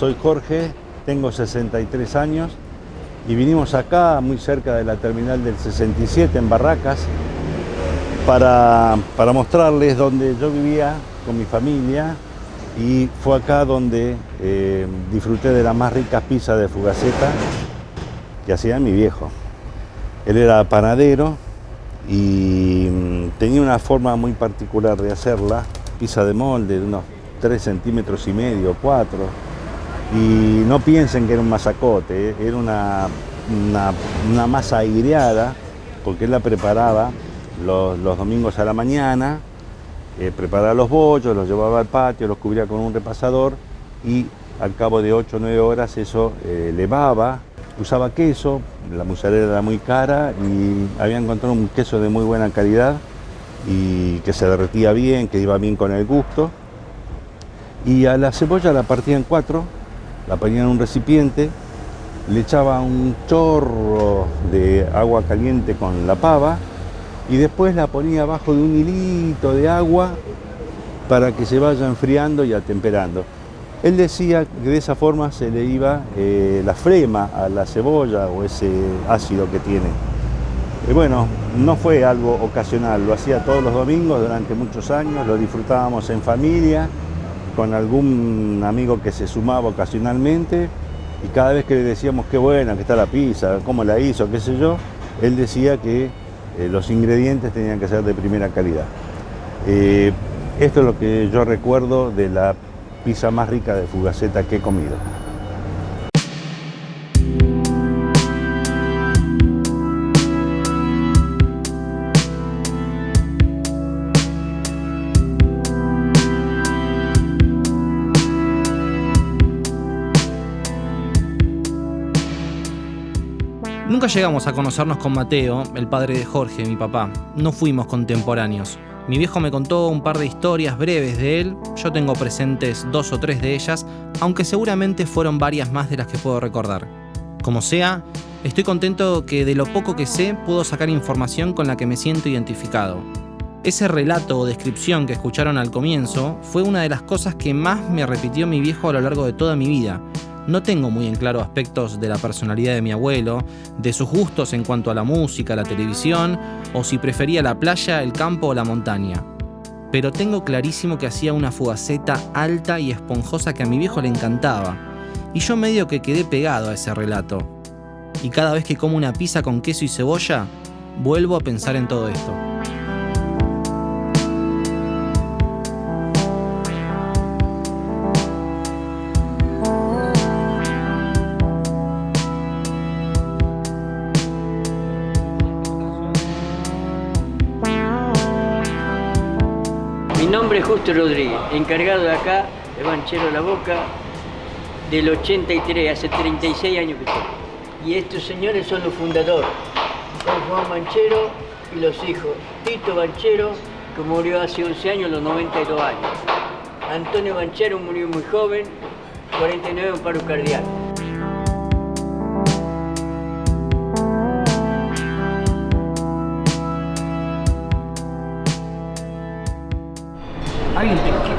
soy Jorge, tengo 63 años y vinimos acá, muy cerca de la terminal del 67 en Barracas, para mostrarles donde yo vivía con mi familia, y fue acá donde disfruté de las más ricas pizzas de Fugaceta que hacía mi viejo. Él era panadero y tenía una forma muy particular de hacerla, pizza de molde de unos 3,5 centímetros, 4, y no piensen que era un masacote, era una masa aireada, porque él la preparaba los domingos a la mañana, preparaba los bollos, los llevaba al patio, los cubría con un repasador y al cabo de 8 o 9 horas eso levaba. Usaba queso, la mozzarella era muy cara y había encontrado un queso de muy buena calidad y que se derretía bien, que iba bien con el gusto. Y a la cebolla la partía en 4, la ponía en un recipiente, le echaba un chorro de agua caliente con la pava y después la ponía abajo de un hilito de agua para que se vaya enfriando y atemperando. Él decía que de esa forma se le iba la flema a la cebolla o ese ácido que tiene. Y bueno, no fue algo ocasional, lo hacía todos los domingos durante muchos años, lo disfrutábamos en familia, con algún amigo que se sumaba ocasionalmente, y cada vez que le decíamos qué buena que está la pizza, cómo la hizo, qué sé yo, él decía que los ingredientes tenían que ser de primera calidad. Esto es lo que yo recuerdo de la pizza más rica de Fugaceta que he comido. Nunca llegamos a conocernos con Mateo, el padre de Jorge, mi papá. No fuimos contemporáneos. Mi viejo me contó un par de historias breves de él, yo tengo presentes 2 o 3 de ellas, aunque seguramente fueron varias más de las que puedo recordar. Como sea, estoy contento que de lo poco que sé puedo sacar información con la que me siento identificado. Ese relato o descripción que escucharon al comienzo fue una de las cosas que más me repitió mi viejo a lo largo de toda mi vida. No tengo muy en claro aspectos de la personalidad de mi abuelo, de sus gustos en cuanto a la música, la televisión, o si prefería la playa, el campo o la montaña. Pero tengo clarísimo que hacía una Fugaceta alta y esponjosa que a mi viejo le encantaba, y yo medio que quedé pegado a ese relato. Y cada vez que como una pizza con queso y cebolla, vuelvo a pensar en todo esto. Mi nombre es Justo Rodríguez, encargado de acá, de Banchero La Boca, del 83, hace 36 años que estoy. Y estos señores son los fundadores, Don Juan Banchero y los hijos. Tito Banchero, que murió hace 11 años, a los 92 años. Antonio Banchero murió muy joven, 49, un paro cardíaco.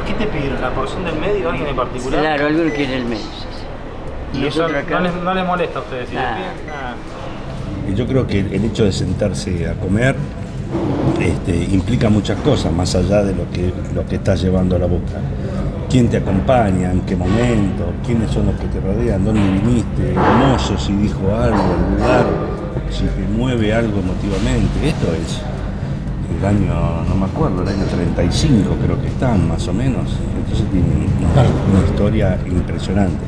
¿Qué te pidieron? ¿La porción del medio? ¿Alguien en particular? Claro, algo que en el medio. ¿Y eso acá no les molesta a ustedes? Si les Nada. piden? Yo creo que el hecho de sentarse a comer implica muchas cosas, más allá de lo que estás llevando a la boca. ¿Quién te acompaña? ¿En qué momento? ¿Quiénes son los que te rodean? ¿Dónde viniste? ¿El mozo si dijo algo? ¿El lugar? Si te mueve algo emotivamente. Esto es el año, no me acuerdo, el año 35 creo que están, más o menos. Entonces tiene una historia impresionante.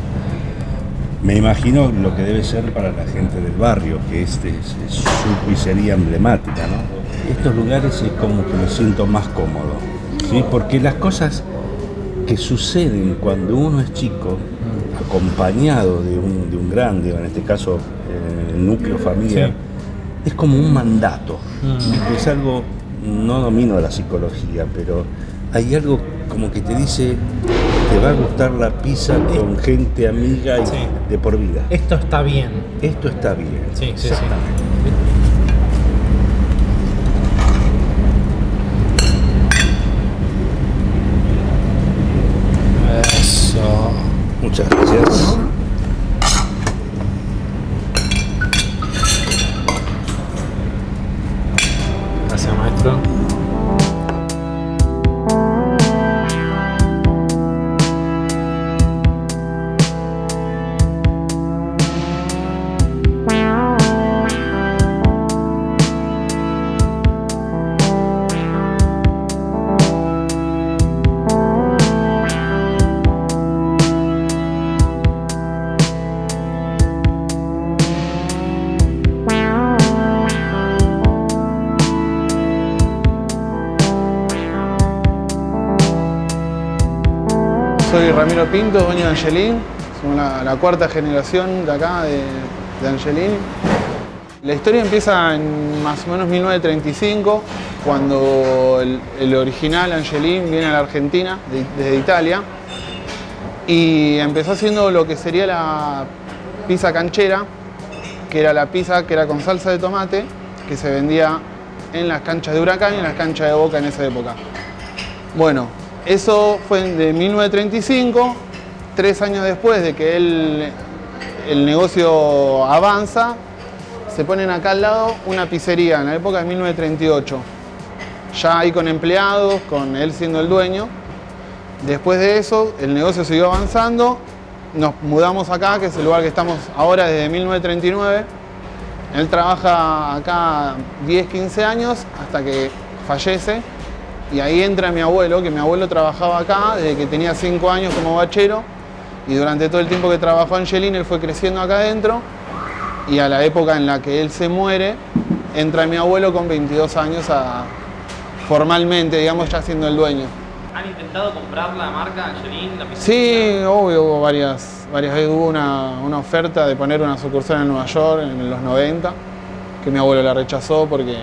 Me imagino lo que debe ser para la gente del barrio, que es su pizzería emblemática, ¿no? Estos lugares es como que me siento más cómodo, ¿sí? Porque las cosas que suceden cuando uno es chico, acompañado de un grande, en este caso el núcleo familiar, sí, es como un mandato. Es algo, no domino la psicología, pero hay algo como que te dice: te va a gustar la pizza con gente amiga y sí, de por vida. Esto está bien. Esto está bien. Sí, sí, exactamente. Sí. Eso. Muchas gracias. Gracias, maestro. Soy Ramiro Pinto, dueño de Angelín. Somos la cuarta generación de acá, de Angelín. La historia empieza en más o menos 1935, cuando el original Angelín viene a la Argentina, desde Italia, y empezó haciendo lo que sería la pizza canchera, que era la pizza que era con salsa de tomate, que se vendía en las canchas de Huracán y en las canchas de Boca en esa época. Bueno, eso fue de 1935, 3 años después de que el negocio avanza, se ponen acá al lado una pizzería en la época de 1938. Ya ahí con empleados, con él siendo el dueño. Después de eso, el negocio siguió avanzando, nos mudamos acá, que es el lugar que estamos ahora desde 1939. Él trabaja acá 10, 15 años hasta que fallece. Y ahí entra mi abuelo, que mi abuelo trabajaba acá desde que tenía 5 años como bachero. Y durante todo el tiempo que trabajó Angelín, él fue creciendo acá adentro. Y a la época en la que él se muere, entra mi abuelo con 22 años formalmente, digamos, ya siendo el dueño. ¿Han intentado comprar la marca Angelín, la pizzería? Sí, obvio, hubo varias veces hubo una oferta de poner una sucursal en Nueva York en los 90, que mi abuelo la rechazó porque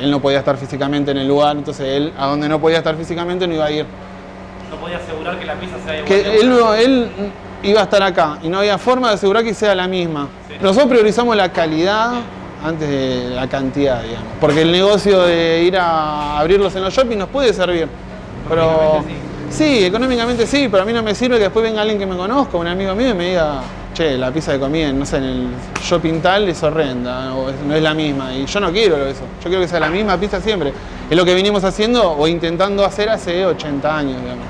él no podía estar físicamente en el lugar, entonces él, a donde no podía estar físicamente, no iba a ir. No podía asegurar que la pizza sea igual. Que él iba a estar acá y no había forma de asegurar que sea la misma. Sí. Nosotros priorizamos la calidad antes de la cantidad, digamos. Porque el negocio de ir a abrirlos en los shopping nos puede servir. Pero sí, económicamente sí, pero a mí no me sirve que después venga alguien que me conozca, un amigo mío, y me diga, che, la pizza que comí en, no sé, en el shopping tal es horrenda, o no es la misma. Y yo no quiero eso, yo quiero que sea la misma pizza siempre. Es lo que venimos haciendo o intentando hacer hace 80 años, digamos.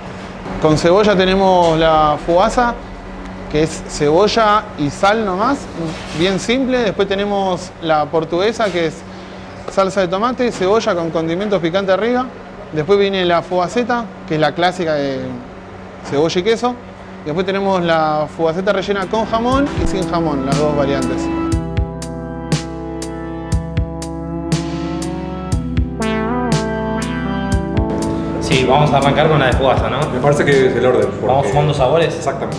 Con cebolla tenemos la fugaza, que es cebolla y sal nomás, bien simple. Después tenemos la portuguesa, que es salsa de tomate, cebolla con condimentos picantes arriba. Después viene la fugaceta, que es la clásica de cebolla y queso. Y después tenemos la fugaceta rellena con jamón y sin jamón, las dos variantes. Sí, vamos a arrancar con la de fugaza, ¿no? Me parece que es el orden. Vamos sumando sabores. Exactamente.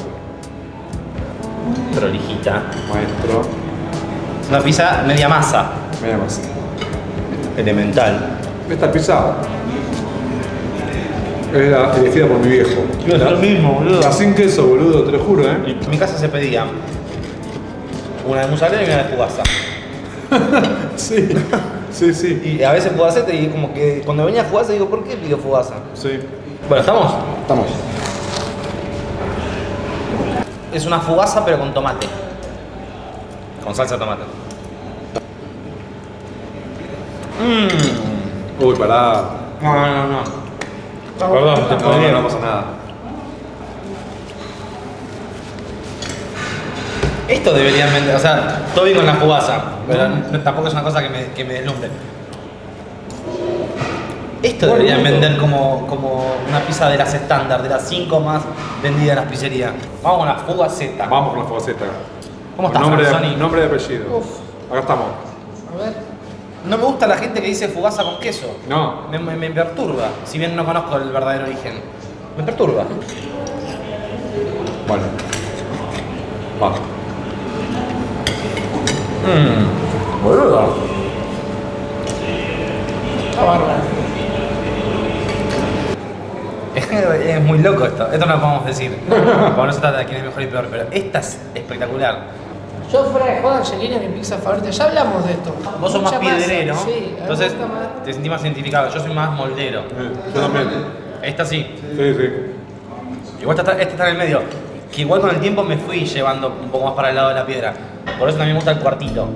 Prolijita. Maestro. Es una pizza media masa. Media masa. Elemental. Esta pizza es la elegida por mi viejo. Es lo mismo, boludo. La sin queso, boludo, te lo juro, ¿eh? En mi casa se pedía una de mozzarella y una de fugaza. Sí, sí, sí. Y a veces fugaceta y como que cuando venía fugaza digo, ¿por qué pido fugaza? Sí. Bueno, ¿estamos? Estamos. Es una fugaza pero con tomate. Con salsa de tomate. Uy, pará. No. Perdón, te podría. No pasa nada. Esto deberían vender, o sea, todo bien con la fugaza, pero tampoco es una cosa que me deslumbre. Esto deberían vender como una pizza de las estándar, de las 5 más vendidas en las pizzerías. Vamos con la fugaceta. Vamos con la fugaceta. ¿Cómo estás, Franzoni? Nombre y apellido. Acá estamos. A ver. No me gusta la gente que dice fugaza con queso. No. Me perturba, si bien no conozco el verdadero origen. Me perturba. Bueno. Va. Boludo. Está bárbaro. Es muy loco esto. Esto no lo podemos decir. Porque no se trata de quién es mejor y peor, pero esta es espectacular. Yo fuera de joda, Angelín es mi pizza favorita. Ya hablamos de esto. Vos sos más Mucha masa, piedrero, sí, entonces me gusta más. te sentís más identificado. Yo soy más moldero. Yo también. Esta sí. Sí, sí. Igual esta está en el medio. que igual con el tiempo me fui llevando un poco más para el lado de la piedra. Por eso también me gusta el cuartito.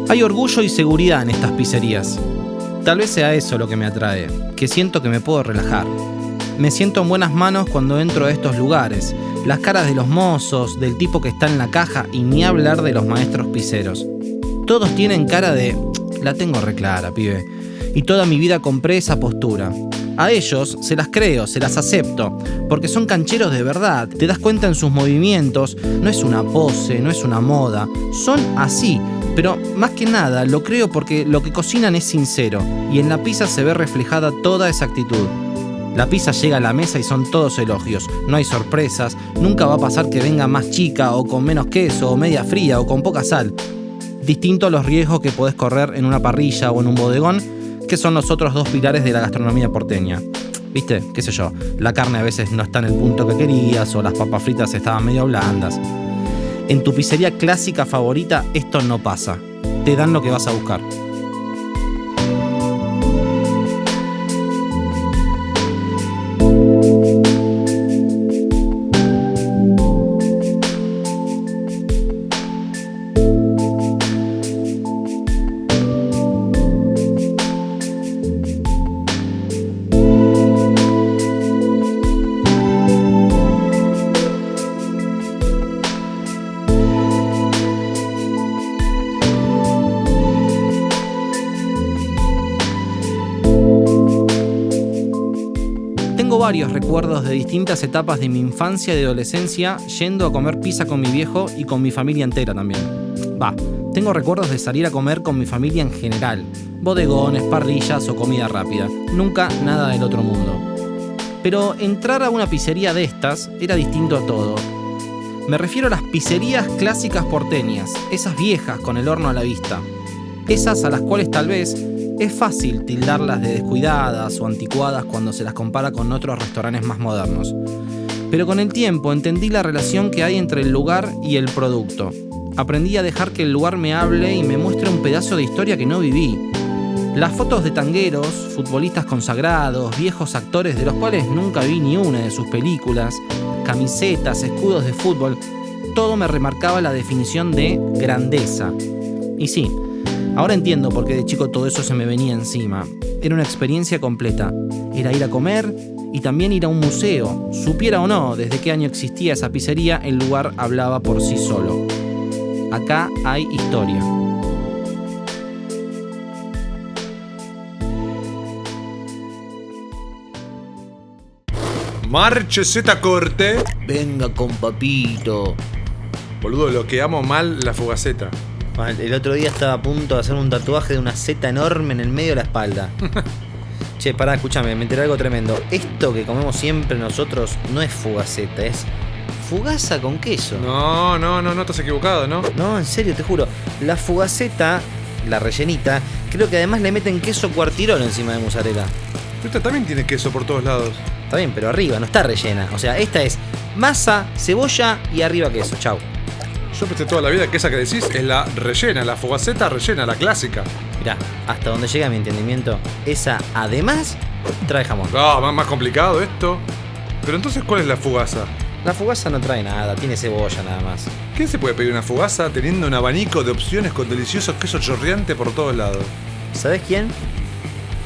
Hay orgullo y seguridad en estas pizzerías. Tal vez sea eso lo que me atrae, que siento que me puedo relajar. Me siento en buenas manos cuando entro a estos lugares. Las caras de los mozos, del tipo que está en la caja y ni hablar de los maestros pizzeros. Todos tienen cara de... la tengo reclara, pibe. Y toda mi vida compré esa postura. A ellos se las creo, se las acepto, porque son cancheros de verdad. Te das cuenta en sus movimientos, no es una pose, no es una moda. Son así. Pero más que nada lo creo porque lo que cocinan es sincero y en la pizza se ve reflejada toda esa actitud. La pizza llega a la mesa y son todos elogios, no hay sorpresas, nunca va a pasar que venga más chica o con menos queso o media fría o con poca sal. Distinto a los riesgos que podés correr en una parrilla o en un bodegón, que son los otros dos pilares de la gastronomía porteña. ¿Viste? ¿Qué sé yo? La carne a veces no está en el punto que querías o las papas fritas estaban medio blandas. En tu pizzería clásica favorita esto no pasa. Te dan lo que vas a buscar. Tengo varios recuerdos de distintas etapas de mi infancia y de adolescencia yendo a comer pizza con mi viejo y con mi familia entera también. Tengo recuerdos de salir a comer con mi familia en general. Bodegones, parrillas o comida rápida. Nunca nada del otro mundo. Pero entrar a una pizzería de estas era distinto a todo. Me refiero a las pizzerías clásicas porteñas, esas viejas con el horno a la vista. Esas a las cuales tal vez es fácil tildarlas de descuidadas o anticuadas cuando se las compara con otros restaurantes más modernos. Pero con el tiempo entendí la relación que hay entre el lugar y el producto. Aprendí a dejar que el lugar me hable y me muestre un pedazo de historia que no viví. Las fotos de tangueros, futbolistas consagrados, viejos actores de los cuales nunca vi ni una de sus películas, camisetas, escudos de fútbol, todo me remarcaba la definición de grandeza. Y sí, ahora entiendo por qué de chico todo eso se me venía encima. Era una experiencia completa. Era ir a comer y también ir a un museo. Supiera o no desde qué año existía esa pizzería, el lugar hablaba por sí solo. Acá hay historia. Marche Z corte. Venga con papito. Boludo, lo que amo mal la fugaceta. El otro día estaba a punto de hacer un tatuaje de una Z enorme en el medio de la espalda. Che, pará, escúchame, me enteré algo tremendo. Esto que comemos siempre nosotros no es fugaceta, es fugaza con queso. No, estás equivocado, ¿no? No, en serio, te juro. La fugaceta, la rellenita, creo que además le meten queso cuartirolo encima de mozzarella. Esta también tiene queso por todos lados. Está bien, pero arriba, no está rellena. O sea, esta es masa, cebolla y arriba queso. Chau. Yo pensé toda la vida que esa que decís es la rellena, la fugaceta rellena, la clásica. Mirá, hasta donde llega mi entendimiento, esa además trae jamón. Más complicado esto. Pero entonces, ¿cuál es la fugaza? La fugaza no trae nada, tiene cebolla nada más. ¿Quién se puede pedir una fugaza teniendo un abanico de opciones con delicioso queso chorreante por todos lados? ¿Sabés quién?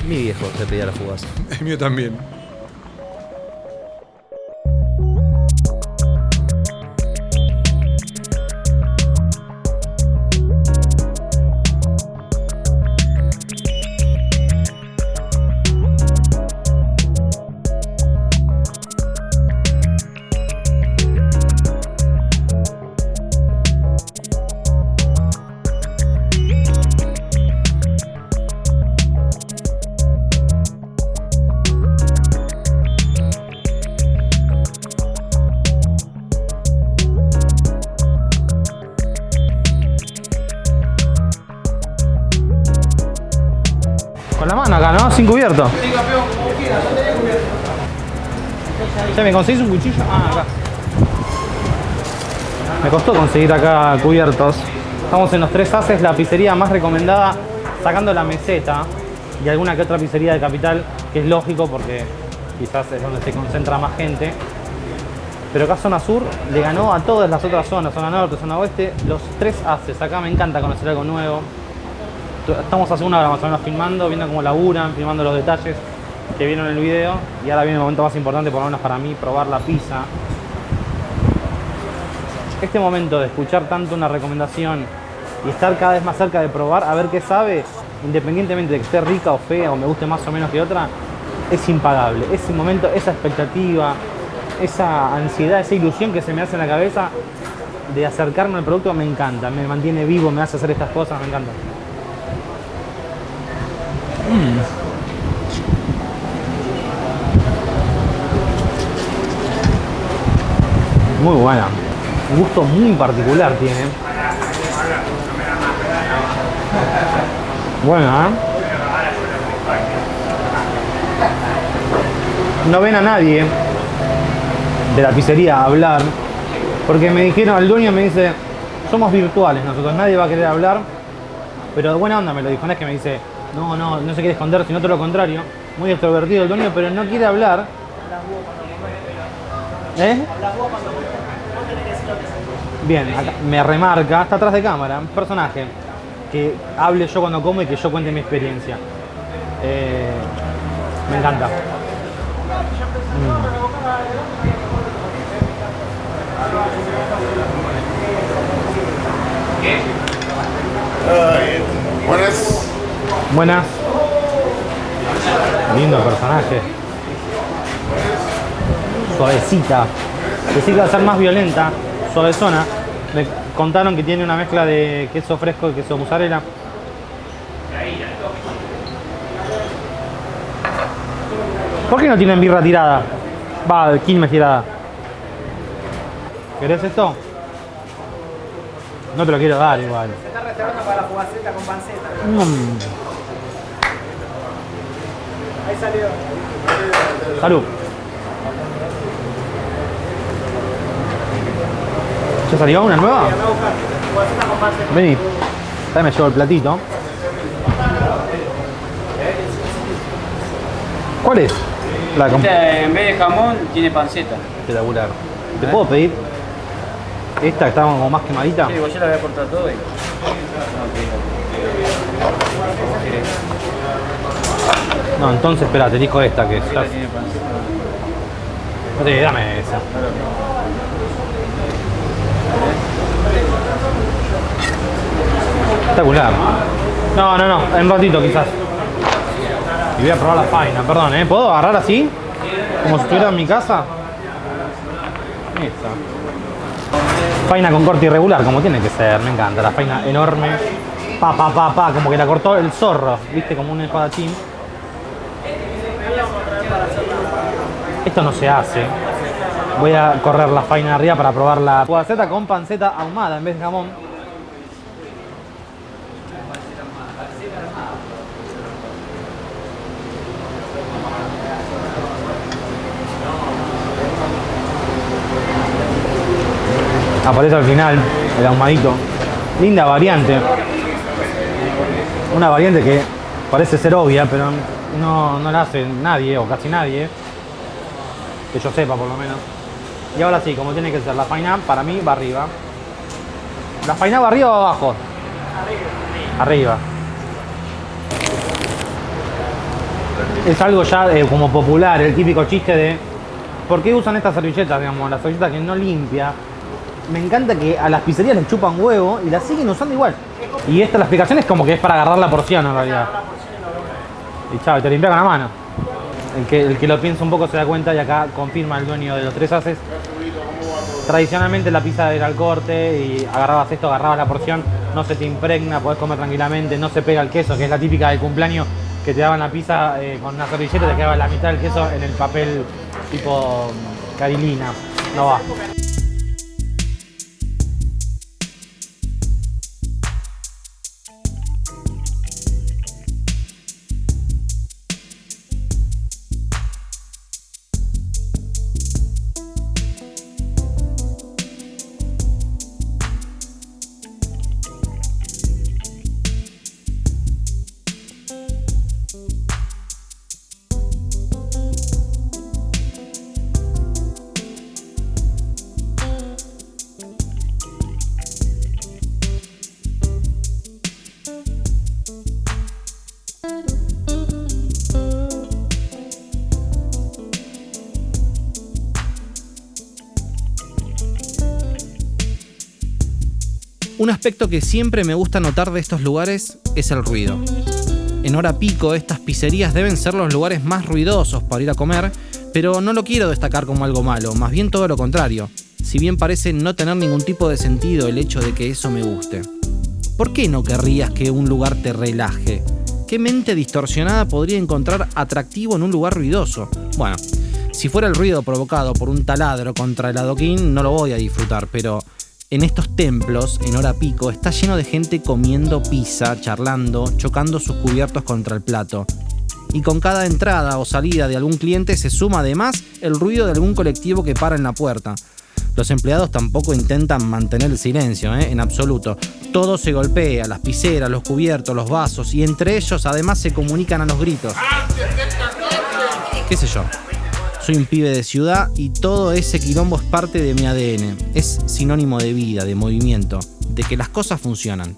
Mi viejo se pedía la fugaza. El mío también. sin cubierto. Che, ¿me conseguís un cuchillo? Ah, acá. Me costó conseguir acá cubiertos. Estamos en Los Tres Haces, la pizzería más recomendada, sacando la Meseta y alguna que otra pizzería de Capital, que es lógico porque quizás es donde se concentra más gente. Pero acá zona sur le ganó a todas las otras zonas, zona norte, zona oeste, Los Tres Haces. Acá me encanta conocer algo nuevo. Estamos hace una hora más o menos filmando, viendo cómo laburan, filmando los detalles que vieron en el video. Y ahora viene el momento más importante, por lo menos para mí, probar la pizza. Este momento de escuchar tanto una recomendación y estar cada vez más cerca de probar, a ver qué sabe, independientemente de que esté rica o fea o me guste más o menos que otra, es impagable. Ese momento, esa expectativa, esa ansiedad, esa ilusión que se me hace en la cabeza de acercarme al producto me encanta, me mantiene vivo, me hace hacer estas cosas, me encanta. Muy buena, un gusto muy particular tiene. Buena, ¿eh? No ven a nadie de la pizzería a hablar, porque me dijeron, el dueño me dice, somos virtuales nosotros, nadie va a querer hablar, pero de buena onda me lo dijo, no es que me dice, no se quiere esconder, sino todo lo contrario, muy extrovertido el dueño, pero no quiere hablar. ¿Eh? Bien, acá me remarca, está atrás de cámara, un personaje, que hable yo cuando como y que yo cuente mi experiencia. Me encanta. Buenas. Buenas. Lindo personaje. Suavecita. Pensé que iba a ser más violenta, suavezona. Me contaron que tiene una mezcla de queso fresco y queso mozzarella. ¿Por qué no tienen birra tirada? Va, Quilmes tirada. ¿Querés esto? No te lo quiero dar igual. Se está reservando para la fugaceta con panceta. Ahí salió. Salud. ¿Ya salió una nueva? Vení. Ahí me llevo el platito. ¿Cuál es? La En vez de jamón, tiene panceta. espectacular. ¿Te puedo pedir esta que está como más quemadita? Sí, yo la voy a cortar todo y... No, entonces espera, te elijo esta que es. Esta tiene panceta. Sí, dame esa. Espectacular. No, en un ratito quizás. Y voy a probar la faina, perdón, ¿eh? ¿Puedo agarrar así? Como si estuviera en mi casa. Esta. Faina con corte irregular, como tiene que ser, me encanta. La faina enorme. Como que la cortó el zorro, ¿viste? Como un espadachín. Esto no se hace. Voy a correr la faina arriba para probar la fugaceta con panceta ahumada en vez de jamón. Aparece al final el ahumadito. Linda variante. Una variante que parece ser obvia, pero no la hace nadie o casi nadie. Que yo sepa por lo menos. Y ahora sí, como tiene que ser, la faina para mí va arriba. ¿La faina va arriba o abajo? Arriba. Es algo ya como popular, el típico chiste de ¿por qué usan estas servilletas? Digamos, las servilletas que no limpia. Me encanta que a las pizzerías les chupan huevo y las siguen usando igual. Y esta la explicación es como que es para agarrar la porción en realidad. Y chao, te limpia con la mano. El que lo piensa un poco se da cuenta y acá confirma el dueño de Los Tres Haces. Tradicionalmente la pizza era al corte y agarrabas esto, agarrabas la porción, no se te impregna, podés comer tranquilamente, no se pega el queso, que es la típica del cumpleaños, que te daban la pizza con una servilleta y te quedaba la mitad del queso en el papel tipo carilina. No va. Un aspecto que siempre me gusta notar de estos lugares es el ruido. En hora pico, estas pizzerías deben ser los lugares más ruidosos para ir a comer, pero no lo quiero destacar como algo malo, más bien todo lo contrario. Si bien parece no tener ningún tipo de sentido el hecho de que eso me guste. ¿Por qué no querrías que un lugar te relaje? ¿Qué mente distorsionada podría encontrar atractivo en un lugar ruidoso? Bueno, si fuera el ruido provocado por un taladro contra el adoquín, no lo voy a disfrutar, pero en estos templos, en hora pico, está lleno de gente comiendo pizza, charlando, chocando sus cubiertos contra el plato. Y con cada entrada o salida de algún cliente se suma además el ruido de algún colectivo que para en la puerta. Los empleados tampoco intentan mantener el silencio, en absoluto. Todo se golpea, las pizzeras, los cubiertos, los vasos, y entre ellos además se comunican a los gritos. ¿Qué sé yo? Soy un pibe de ciudad y todo ese quilombo es parte de mi ADN. Es sinónimo de vida, de movimiento, de que las cosas funcionan.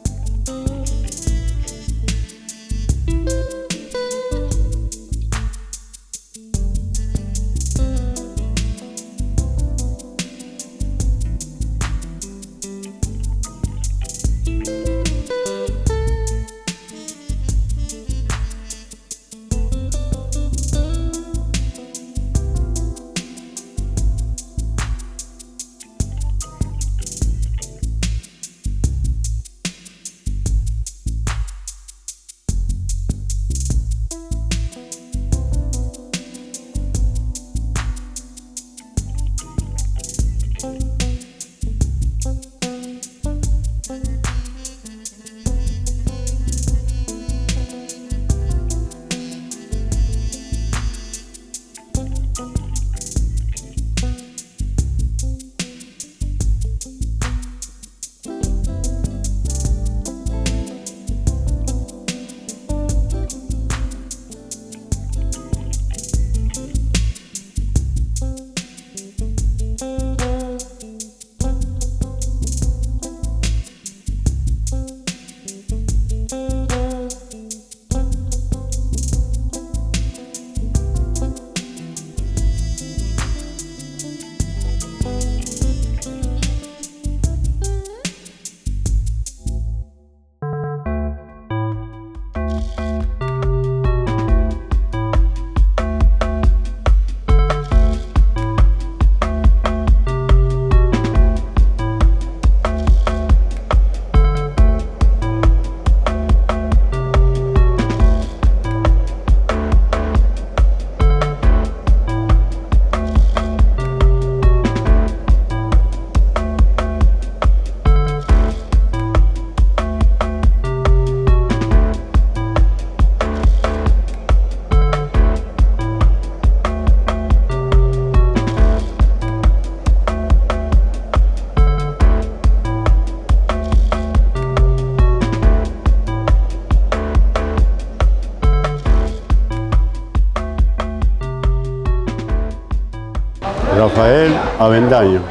Rafael Avendaño.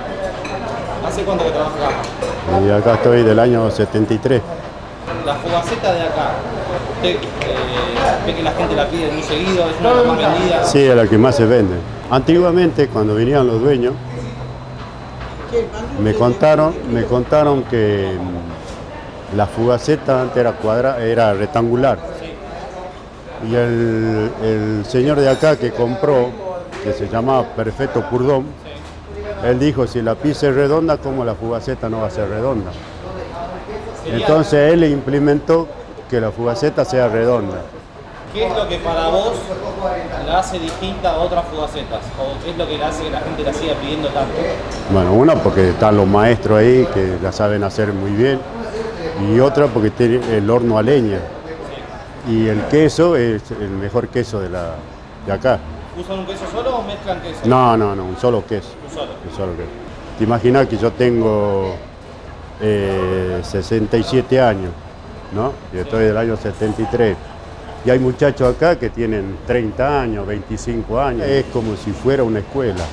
¿Hace cuánto que trabajas acá? Y acá estoy del año 73. La fogaceta de acá, ¿usted ve que la gente la pide muy seguido? ¿Es una de las más vendidas? Sí, es la que más se vende. Antiguamente, cuando venían los dueños, me contaron que la fugaceta antes era rectangular. Y el señor de acá que compró, que se llamaba Perfecto Purdón, él dijo, si la pizza es redonda, ¿cómo la fugaceta no va a ser redonda? Entonces él implementó que la fugaceta sea redonda. ¿Qué es lo que para vos la hace distinta a otras fugacetas? ¿O qué es lo que hace que la gente la siga pidiendo tanto? Bueno, una porque están los maestros ahí que la saben hacer muy bien, y otra porque tiene el horno a leña. Y el queso es el mejor queso de acá. ¿Usan un queso solo o mezclan queso? No, un solo queso. Un solo. Un solo queso. Te imaginas que yo tengo 67 años, ¿no? Y estoy del año 73. Y hay muchachos acá que tienen 30 años, 25 años. Es como si fuera una escuela.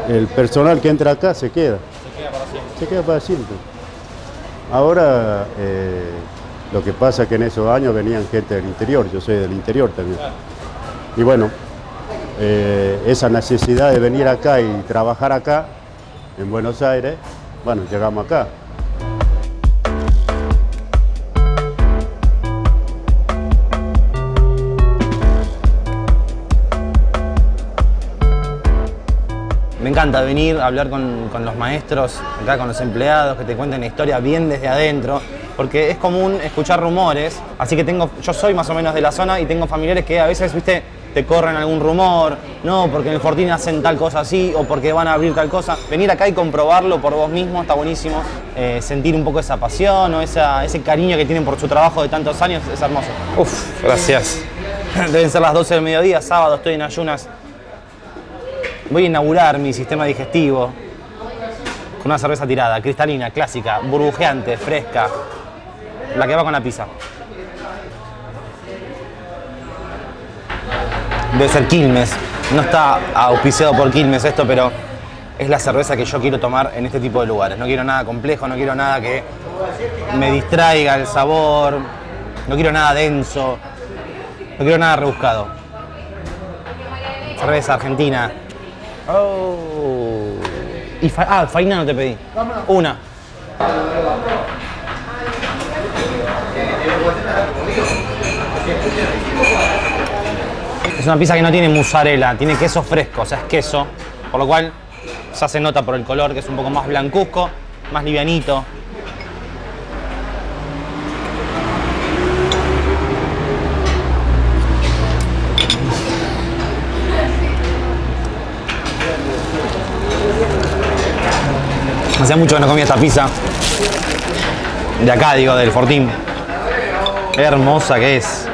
El personal que entra acá se queda. Se queda para siempre. Se queda para siempre. Ahora, lo que pasa es que en esos años venían gente del interior. Yo soy del interior también. Claro. Y bueno, esa necesidad de venir acá y trabajar acá, en Buenos Aires, bueno, llegamos acá. Me encanta venir a hablar con los maestros, acá con los empleados, que te cuenten la historia bien desde adentro, porque es común escuchar rumores, así que yo soy más o menos de la zona y tengo familiares que a veces, viste, te corren algún rumor, no, porque en el Fortín hacen tal cosa así, o porque van a abrir tal cosa. Venir acá y comprobarlo por vos mismo está buenísimo, sentir un poco esa pasión o ese cariño que tienen por su trabajo de tantos años, es hermoso. Uf, gracias. Deben ser las 12 del mediodía, sábado, estoy en ayunas. Voy a inaugurar mi sistema digestivo con una cerveza tirada, cristalina, clásica, burbujeante, fresca, la que va con la pizza. Debe ser Quilmes, no está auspiciado por Quilmes esto, pero es la cerveza que yo quiero tomar en este tipo de lugares. No quiero nada complejo, no quiero nada que me distraiga el sabor, no quiero nada denso, no quiero nada rebuscado. Cerveza argentina. Oh. Y faina no te pedí. Una. Es una pizza que no tiene mozzarella, tiene queso fresco, o sea, es queso, por lo cual se hace nota por el color, que es un poco más blancuzco, más livianito. Hacía mucho que no comía esta pizza. De acá, digo, del Fortín. Qué hermosa que es.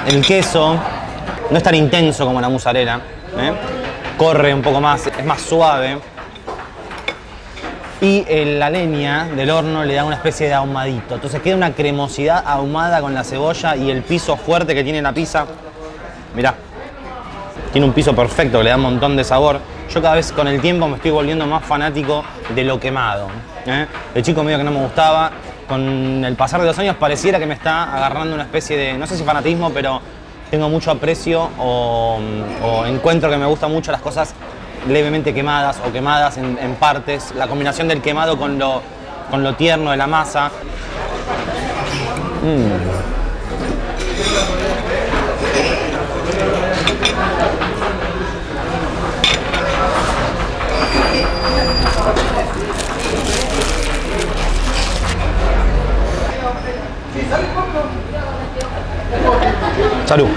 El queso no es tan intenso como la mozzarella, ¿eh? Corre un poco más, es más suave. Y la leña del horno le da una especie de ahumadito. Entonces queda una cremosidad ahumada con la cebolla y el piso fuerte que tiene la pizza. Mirá, tiene un piso perfecto que le da un montón de sabor. Yo cada vez con el tiempo me estoy volviendo más fanático de lo quemado, ¿eh? De chico medio que no me gustaba. Con el pasar de los años pareciera que me está agarrando una especie de, no sé si fanatismo, pero tengo mucho aprecio o encuentro que me gustan mucho las cosas levemente quemadas o quemadas en partes. La combinación del quemado con lo tierno de la masa. Salud.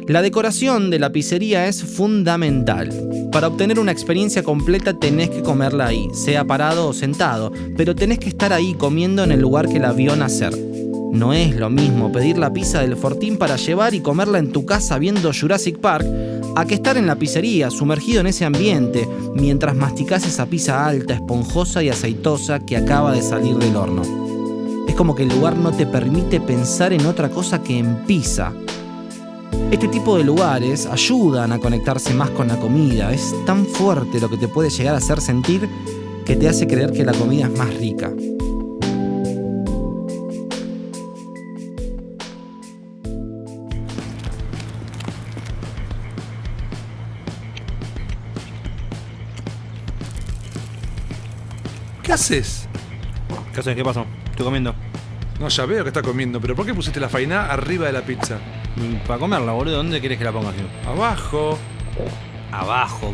La decoración de la pizzería es fundamental. Para obtener una experiencia completa tenés que comerla ahí, sea parado o sentado, pero tenés que estar ahí comiendo en el lugar que la vio nacer. No es lo mismo pedir la pizza del Fortín para llevar y comerla en tu casa viendo Jurassic Park, a que estar en la pizzería sumergido en ese ambiente mientras masticás esa pizza alta, esponjosa y aceitosa que acaba de salir del horno. Es como que el lugar no te permite pensar en otra cosa que en pizza. Este tipo de lugares ayudan a conectarse más con la comida. Es tan fuerte lo que te puede llegar a hacer sentir que te hace creer que la comida es más rica. ¿Qué haces? ¿Qué haces? ¿Qué pasó? Estoy comiendo. No, ya veo que está comiendo, pero ¿por qué pusiste la faina arriba de la pizza? Para comerla, boludo. ¿Dónde querés que la ponga? Abajo. ¿Abajo?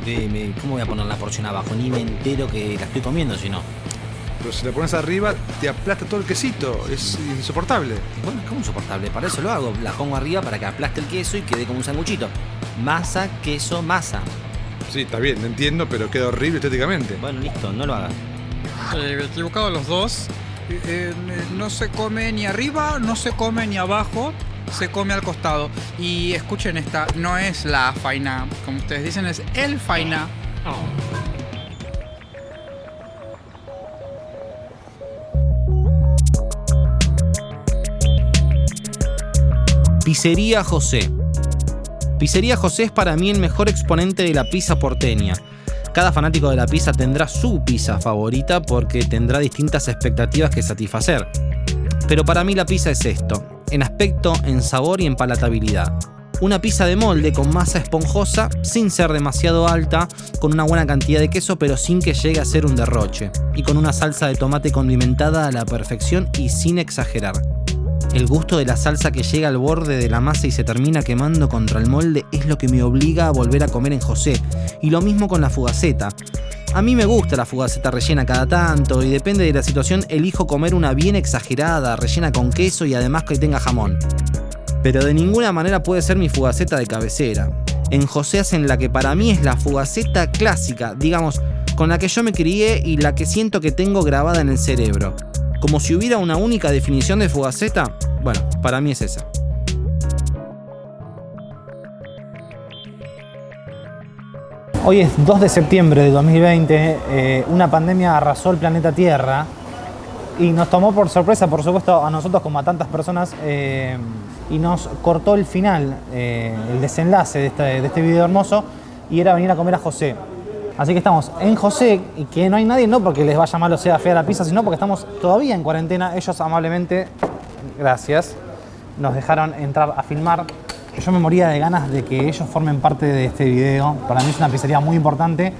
¿Cómo voy a poner la porción abajo? Ni me entero que la estoy comiendo, si no. Pero si la pones arriba, te aplasta todo el quesito. Es insoportable. Bueno, ¿cómo insoportable? Para eso lo hago. La pongo arriba para que aplaste el queso y quede como un sanguchito. Masa, queso, masa. Sí, está bien, entiendo, pero queda horrible estéticamente. Bueno, listo, no lo hagas. Equivocado los dos. No se come ni arriba, no se come ni abajo, se come al costado. Y escuchen esta, no es la faina, como ustedes dicen, es el faina. Pizzería José. Pizzería José es para mí el mejor exponente de la pizza porteña. Cada fanático de la pizza tendrá su pizza favorita porque tendrá distintas expectativas que satisfacer. Pero para mí la pizza es esto, en aspecto, en sabor y en palatabilidad. Una pizza de molde con masa esponjosa, sin ser demasiado alta, con una buena cantidad de queso pero sin que llegue a ser un derroche, y con una salsa de tomate condimentada a la perfección y sin exagerar. El gusto de la salsa que llega al borde de la masa y se termina quemando contra el molde es lo que me obliga a volver a comer en José. Y lo mismo con la fugaceta. A mí me gusta la fugaceta rellena cada tanto y depende de la situación elijo comer una bien exagerada, rellena con queso y además que tenga jamón. Pero de ninguna manera puede ser mi fugaceta de cabecera. En José hacen la que para mí es la fugaceta clásica, digamos, con la que yo me crié y la que siento que tengo grabada en el cerebro. Como si hubiera una única definición de fugaceta, bueno, para mí es esa. Hoy es 2 de septiembre de 2020, una pandemia arrasó el planeta Tierra y nos tomó por sorpresa, por supuesto, a nosotros como a tantas personas, y nos cortó el final, el desenlace de este video hermoso, y era venir a comer a José. Así que estamos en José, y que no hay nadie, no porque les vaya mal o sea fea la pizza, sino porque estamos todavía en cuarentena. Ellos amablemente, gracias, nos dejaron entrar a filmar. Yo me moría de ganas de que ellos formen parte de este video. Para mí es una pizzería muy importante,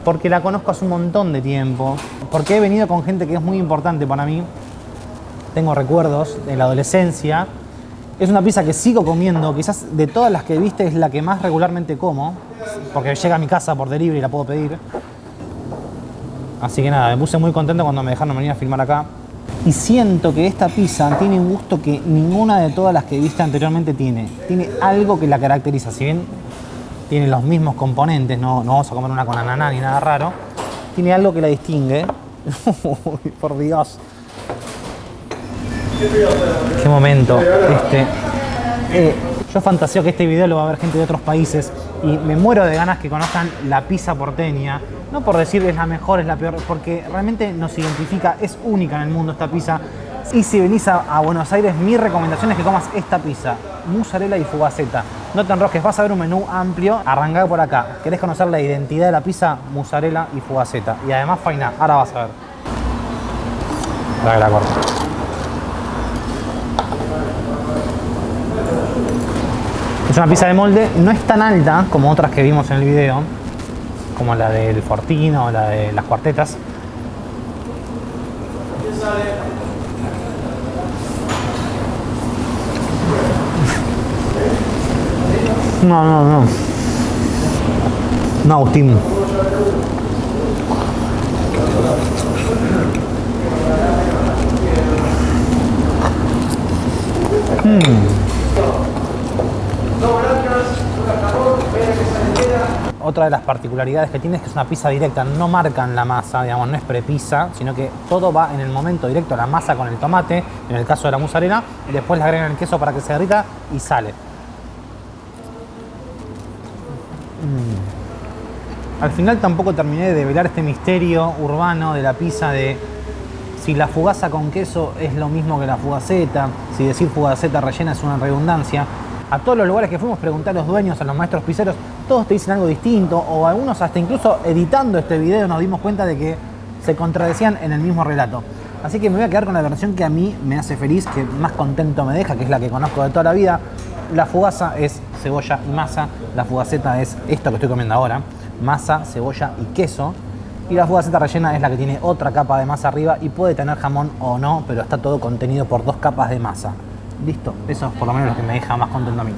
porque la conozco hace un montón de tiempo, porque he venido con gente que es muy importante para mí. Tengo recuerdos de la adolescencia. Es una pizza que sigo comiendo, quizás de todas las que viste es la que más regularmente como, porque llega a mi casa por delivery y la puedo pedir. Así que nada, me puse muy contento cuando me dejaron venir a filmar acá. Y siento que esta pizza tiene un gusto que ninguna de todas las que viste anteriormente tiene. Tiene algo que la caracteriza, si bien tiene los mismos componentes, no vamos a comer una con ananá ni nada raro, tiene algo que la distingue. Uy, por Dios. Qué momento yo fantaseo que este video lo va a ver gente de otros países y me muero de ganas que conozcan la pizza porteña. No por decir es la mejor, es la peor, porque realmente nos identifica, es única en el mundo esta pizza. Y si venís a Buenos Aires, mi recomendación es que comas esta pizza, mozzarella y fugaceta. No te enrosques, vas a ver un menú amplio, arrancá por acá. ¿Querés conocer la identidad de la pizza? Mozzarella y fugaceta. Y además fainá, ahora vas a ver. La corto. Es una pizza de molde, no es tan alta como otras que vimos en el video, como la del Fortino o la de las cuartetas. No, Agustín. Otra de las particularidades que tiene es que es una pizza directa, no marcan la masa, digamos, no es prepizza, sino que todo va en el momento directo, la masa con el tomate, en el caso de la mozzarella, y después le agregan el queso para que se derrita y sale. Al final tampoco terminé de develar este misterio urbano de la pizza de si la fugaza con queso es lo mismo que la fugaceta, si decir fugaceta rellena es una redundancia. A todos los lugares que fuimos, pregunté a los dueños, a los maestros pizzeros, todos te dicen algo distinto, o algunos hasta incluso editando este video nos dimos cuenta de que se contradecían en el mismo relato. Así que me voy a quedar con la versión que a mí me hace feliz, que más contento me deja, que es la que conozco de toda la vida. La fugaza es cebolla y masa, la fugaceta es esto que estoy comiendo ahora, masa, cebolla y queso. Y la fugaceta rellena es la que tiene otra capa de masa arriba y puede tener jamón o no, pero está todo contenido por 2 capas de masa. Listo, eso es por lo menos lo que me deja más contento a mí.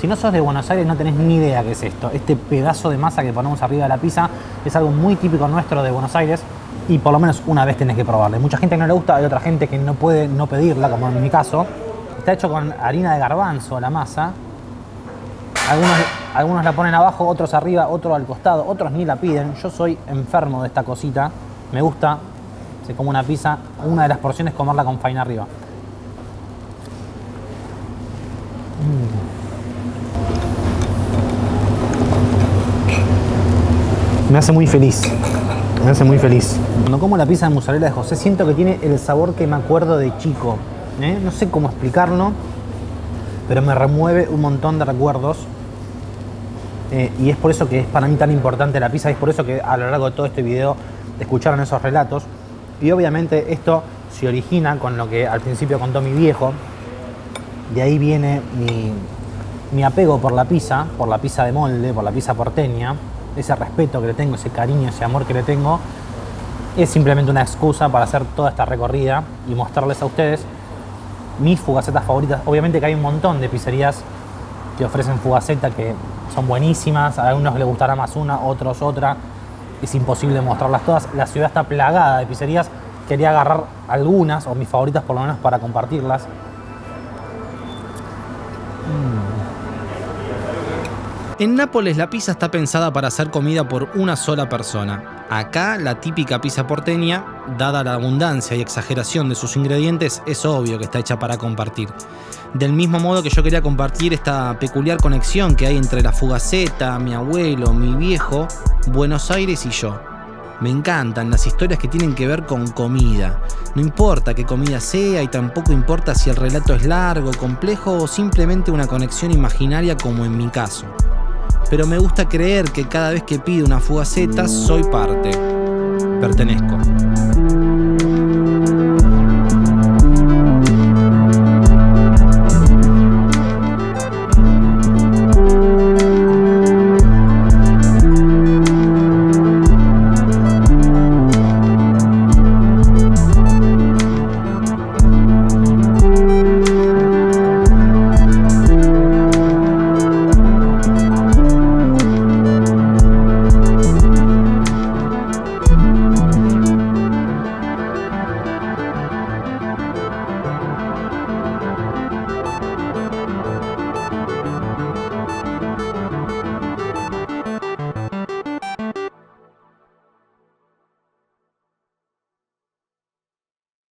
Si no sos de Buenos Aires no tenés ni idea qué es esto. Este pedazo de masa que ponemos arriba de la pizza es algo muy típico nuestro de Buenos Aires y por lo menos una vez tenés que probarla. Hay mucha gente que no le gusta, hay otra gente que no puede no pedirla, como en mi caso. Está hecho con harina de garbanzo la masa. Algunos la ponen abajo, otros arriba, otros al costado, otros ni la piden. Yo soy enfermo de esta cosita. Me gusta, se come una pizza, una de las porciones comerla con faina arriba. Me hace muy feliz. Me hace muy feliz. Cuando como la pizza de mozzarella de José siento que tiene el sabor que me acuerdo de chico. No sé cómo explicarlo, pero me remueve un montón de recuerdos. Y es por eso que es para mí tan importante la pizza. Y es por eso que a lo largo de todo este video escucharon esos relatos. Y obviamente esto se origina con lo que al principio contó mi viejo. De ahí viene mi apego por la pizza de molde, por la pizza porteña. Ese respeto que le tengo, ese cariño, ese amor que le tengo. es simplemente una excusa para hacer toda esta recorrida y mostrarles a ustedes mis fugacetas favoritas. Obviamente que hay un montón de pizzerías que ofrecen fugaceta que son buenísimas, a algunos les gustará más una, otros otra. Es imposible mostrarlas todas. La ciudad está plagada de pizzerías. Quería agarrar algunas, o mis favoritas por lo menos, para compartirlas. En Nápoles la pizza está pensada para ser comida por una sola persona. Acá la típica pizza porteña, dada la abundancia y exageración de sus ingredientes, es obvio que está hecha para compartir. Del mismo modo que yo quería compartir esta peculiar conexión que hay entre la fugaceta, mi abuelo, mi viejo, Buenos Aires y yo. Me encantan las historias que tienen que ver con comida. No importa qué comida sea y tampoco importa si el relato es largo, complejo o simplemente una conexión imaginaria como en mi caso. Pero me gusta creer que cada vez que pido una fugaceta soy parte. Pertenezco.